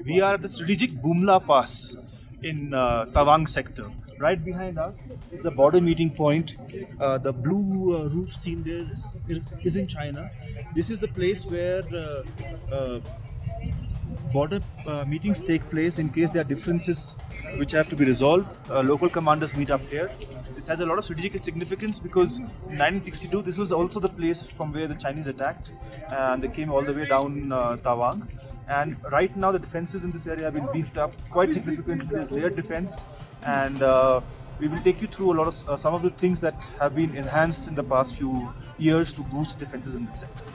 We are at the strategic Bumla Pass in Tawang sector. Right behind us is the border meeting point. The blue roof seen there is in China. This is the place where border meetings take place in case there are differences which have to be resolved. Local commanders meet up here. This has a lot of strategic significance because in 1962 this was also the place from where the Chinese attacked and they came all the way down Tawang. And right now the defenses in this area have been beefed up quite significantly. There's layered defense and we will take you through a lot of some of the things that have been enhanced in the past few years to boost defenses in this sector.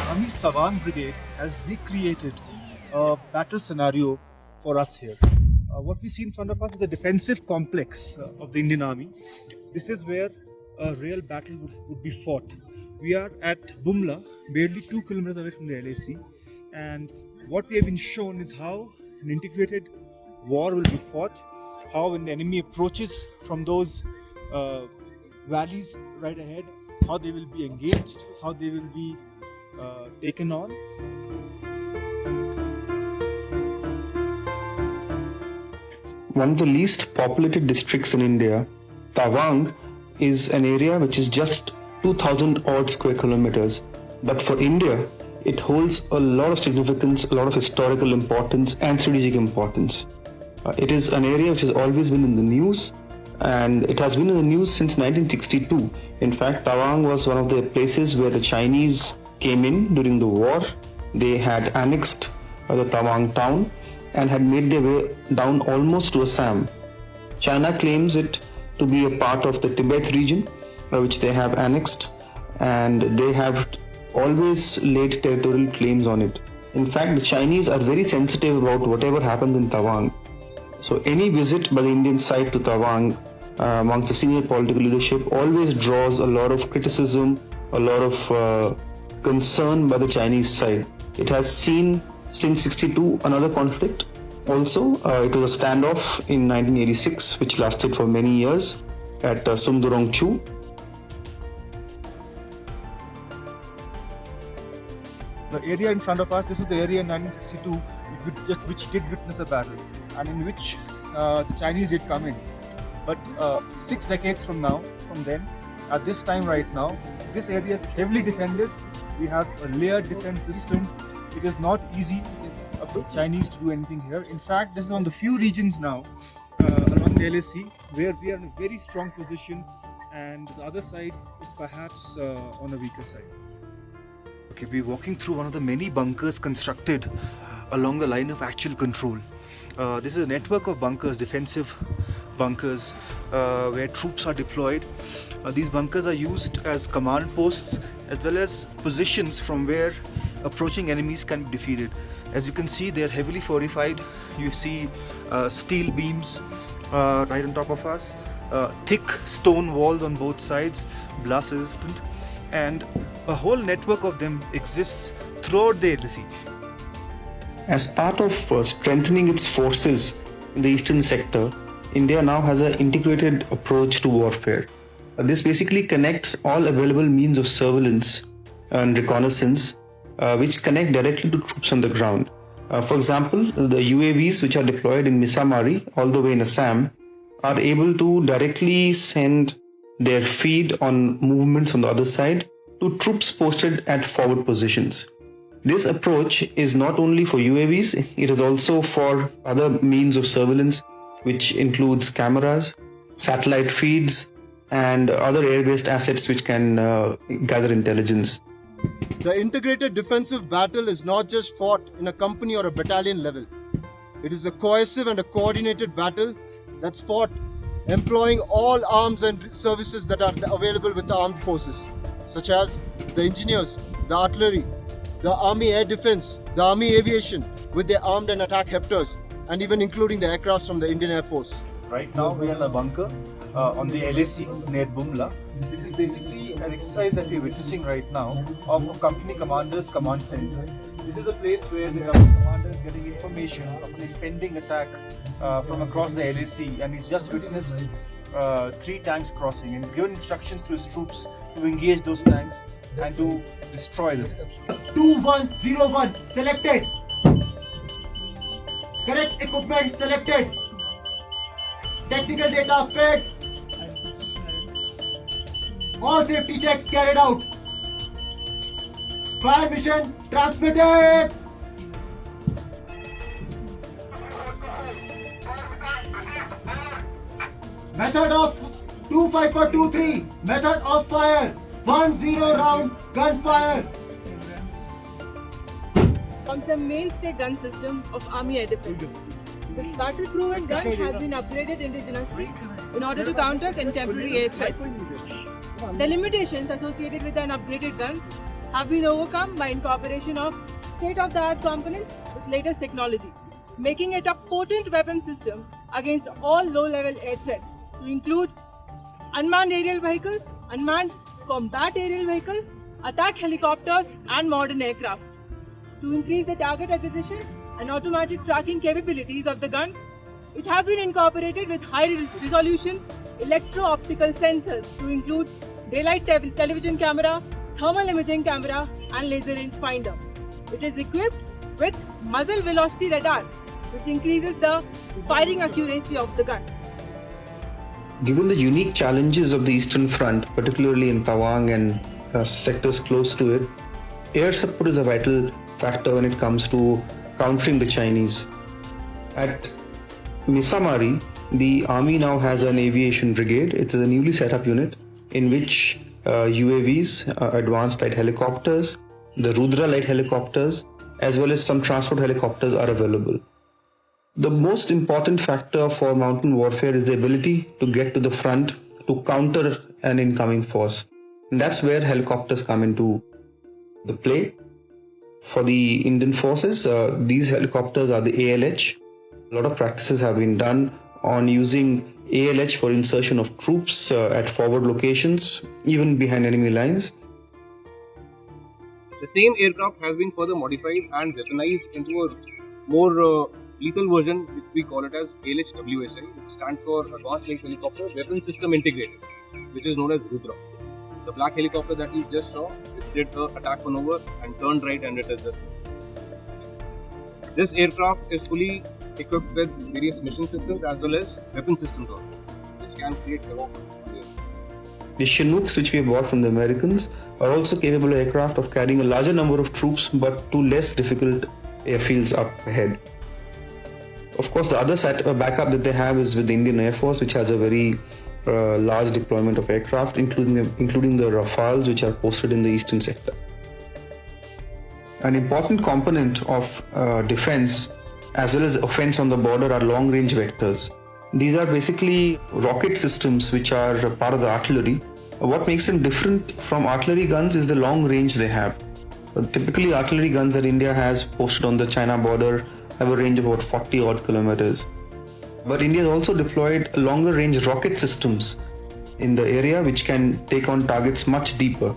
Army's Tawang Brigade has recreated a battle scenario for us here. What we see in front of us is a defensive complex of the Indian Army. This is where a real battle would be fought. We are at Bumla, barely 2 kilometers away from the LAC, and what we have been shown is how an integrated war will be fought, how when the enemy approaches from those valleys right ahead, how they will be engaged, how they will be taken on. One of the least populated districts in India, Tawang is an area which is just 2000 odd square kilometers. But for India, it holds a lot of significance, a lot of historical importance and strategic importance. It is an area which has always been in the news, and it has been in the news since 1962. In fact, Tawang was one of the places where the Chinese came in during the war. They had annexed the Tawang town and had made their way down almost to Assam. China claims it to be a part of the Tibet region, which they have annexed, and they have always laid territorial claims on it. In fact, the Chinese are very sensitive about whatever happens in Tawang. So any visit by the Indian side to Tawang amongst the senior political leadership always draws a lot of criticism, a lot of concern by the Chinese side. It has seen since 62 another conflict. Also, it was a standoff in 1986 which lasted for many years at Sumdurong-Chu. The area in front of us, this was the area in 1962 which did witness a battle and in which the Chinese did come in. But 6 decades from then, at this time right now, this area is heavily defended. We have a layered defense system. It is not easy for Chinese to do anything here. In fact, this is one of the few regions now along the LAC where we are in a very strong position and the other side is perhaps on a weaker side. Okay, we're walking through one of the many bunkers constructed along the line of actual control. This is a network of bunkers, defensive bunkers, where troops are deployed. These bunkers are used as command posts as well as positions from where approaching enemies can be defeated. As you can see, they are heavily fortified. You see steel beams right on top of us, thick stone walls on both sides, blast resistant, and a whole network of them exists throughout the LAC. As part of strengthening its forces in the eastern sector, India now has an integrated approach to warfare. This basically connects all available means of surveillance and reconnaissance which connect directly to troops on the ground. For example, the UAVs which are deployed in Misamari all the way in Assam are able to directly send their feed on movements on the other side to troops posted at forward positions. This approach is not only for UAVs, it is also for other means of surveillance, which includes cameras, satellite feeds, and other air-based assets which can gather intelligence. The integrated defensive battle is not just fought in a company or a battalion level. It is a cohesive and a coordinated battle that's fought employing all arms and services that are available with the armed forces, such as the engineers, the artillery, the Army Air Defense, the Army Aviation with their armed and attack Hepters, and even including the aircrafts from the Indian Air Force. Right now we are in a bunker on the LAC near Bumla. This is basically an exercise that we're witnessing right now of a company commander's command center. This is a place where the company commander is getting information of the impending attack from across the LAC, and he's just witnessed 3 tanks crossing, and he's given instructions to his troops to engage those tanks and to destroy them. 2101 selected. Correct equipment selected. Technical data fed. All safety checks carried out. Fire mission transmitted. Method of 25423. Method of fire 10 round gunfire. Forms the mainstay gun system of Army Air Defense. This battle-proven gun has been upgraded indigenously in order to counter contemporary air threats. The limitations associated with an upgraded guns have been overcome by incorporation of state-of-the-art components with latest technology, making it a potent weapon system against all low-level air threats, to include unmanned aerial vehicle, unmanned combat aerial vehicle, attack helicopters, and modern aircrafts. To increase the target acquisition and automatic tracking capabilities of the gun, it has been incorporated with high-resolution electro-optical sensors to include daylight television camera, thermal imaging camera, and laser rangefinder. It is equipped with muzzle velocity radar, which increases the firing accuracy of the gun. Given the unique challenges of the Eastern Front, particularly in Tawang and sectors close to it, air support is a vital factor when it comes to countering the Chinese. At Misamari, the army now has an aviation brigade. It is a newly set up unit in which UAVs, advanced light helicopters, the Rudra light helicopters, as well as some transport helicopters are available. The most important factor for mountain warfare is the ability to get to the front to counter an incoming force. And that's where helicopters come into the play. For the Indian forces, these helicopters are the ALH. A lot of practices have been done on using ALH for insertion of troops at forward locations, even behind enemy lines. The same aircraft has been further modified and weaponized into a more lethal version, which we call it as ALH-WSI, which stands for Advanced Light Helicopter Weapon System Integrated, which is known as Rudra. The black helicopter that you just saw, it did the attack maneuver and turned right, and it is just. This aircraft is fully equipped with various mission systems as well as weapon systems also, which can create havoc. The Chinooks, which we have bought from the Americans, are also capable aircraft of carrying a larger number of troops but to less difficult airfields up ahead. Of course, the other backup that they have is with the Indian Air Force, which has a very large deployment of aircraft, including the Rafales, which are posted in the eastern sector. An important component of defense as well as offense on the border are long-range vectors. These are basically rocket systems which are part of the artillery. What makes them different from artillery guns is the long range they have. Typically, artillery guns that India has posted on the China border have a range of about 40 odd kilometers. But India has also deployed longer range rocket systems in the area which can take on targets much deeper.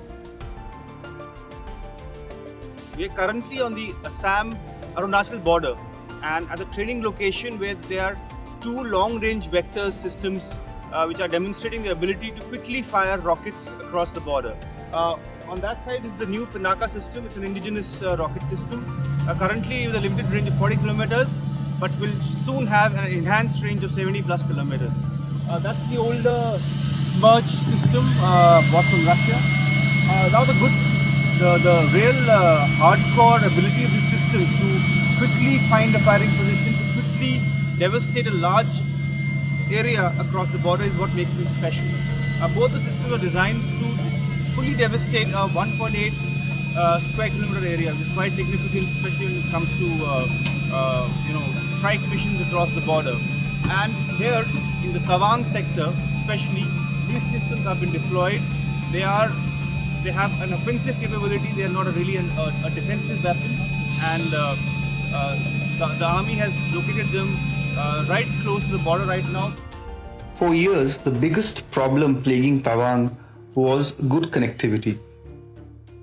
We are currently on the Assam-Arunachal border, and at the training location where there are 2 long-range vector systems which are demonstrating the ability to quickly fire rockets across the border. On that side is the new Pinaka system. It's an indigenous rocket system. Currently with a limited range of 40 kilometers, but will soon have an enhanced range of 70 plus kilometers. That's the older Smerch system bought from Russia. Now the real hardcore ability of these systems to quickly find a firing position, to quickly devastate a large area across the border is what makes them special. Both the systems are designed to fully devastate a 1.8 square kilometer area, which is quite significant, especially when it comes to strike missions across the border. And here in the Tawang sector, especially, these systems have been deployed. They are they have an offensive capability. They are not really a defensive weapon, and the army has located them right close to the border right now. For years, the biggest problem plaguing Tawang was good connectivity.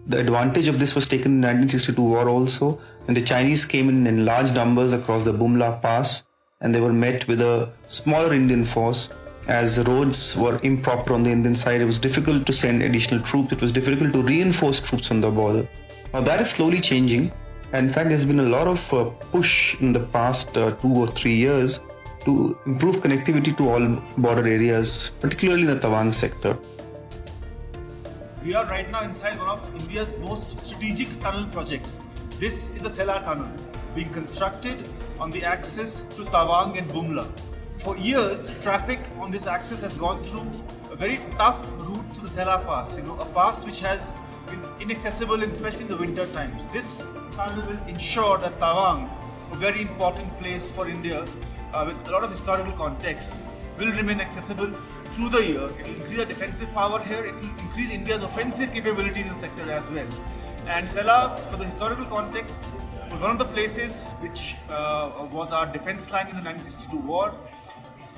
The advantage of this was taken in the 1962 war also, and the Chinese came in large numbers across the Bumla Pass, and they were met with a smaller Indian force. As the roads were improper on the Indian side, it was difficult to send additional troops. It was difficult to reinforce troops on the border. Now that is slowly changing, and in fact there's been a lot of push in the past 2 or 3 years to improve connectivity to all border areas, particularly in the Tawang sector. We are right now inside one of India's most strategic tunnel projects. This is the Sela Tunnel, being constructed on the axis to Tawang and Bumla. For years, traffic on this axis has gone through a very tough route to the Sela Pass, a pass which has been inaccessible, especially in the winter times. This tunnel will ensure that Tawang, a very important place for India with a lot of historical context, will remain accessible through the year. It will increase the defensive power here, it will increase India's offensive capabilities in the sector as well. And Sela, for the historical context, was one of the places which was our defense line in the 1962 war.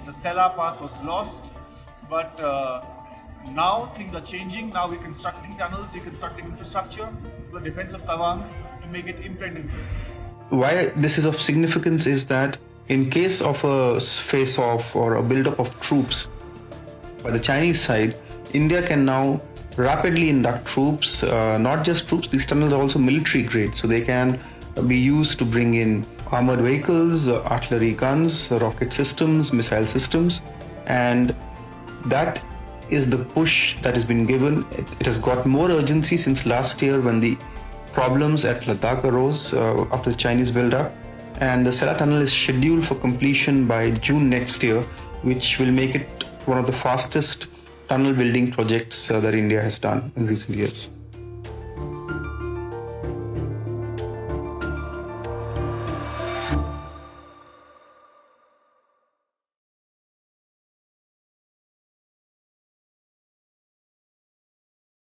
The Sela Pass was lost, but now things are changing. Now we're constructing tunnels, we're constructing infrastructure for the defense of Tawang to make it impregnable. Why this is of significance is that in case of a face-off or a build-up of troops by the Chinese side, India can now rapidly induct troops, not just troops, these tunnels are also military grade, so they can be used to bring in armored vehicles, artillery guns, rocket systems, missile systems, and that is the push that has been given. It has got more urgency since last year when the problems at Ladakh arose after the Chinese build-up, and the Sela Tunnel is scheduled for completion by June next year, which will make it one of the fastest tunnel building projects that India has done in recent years.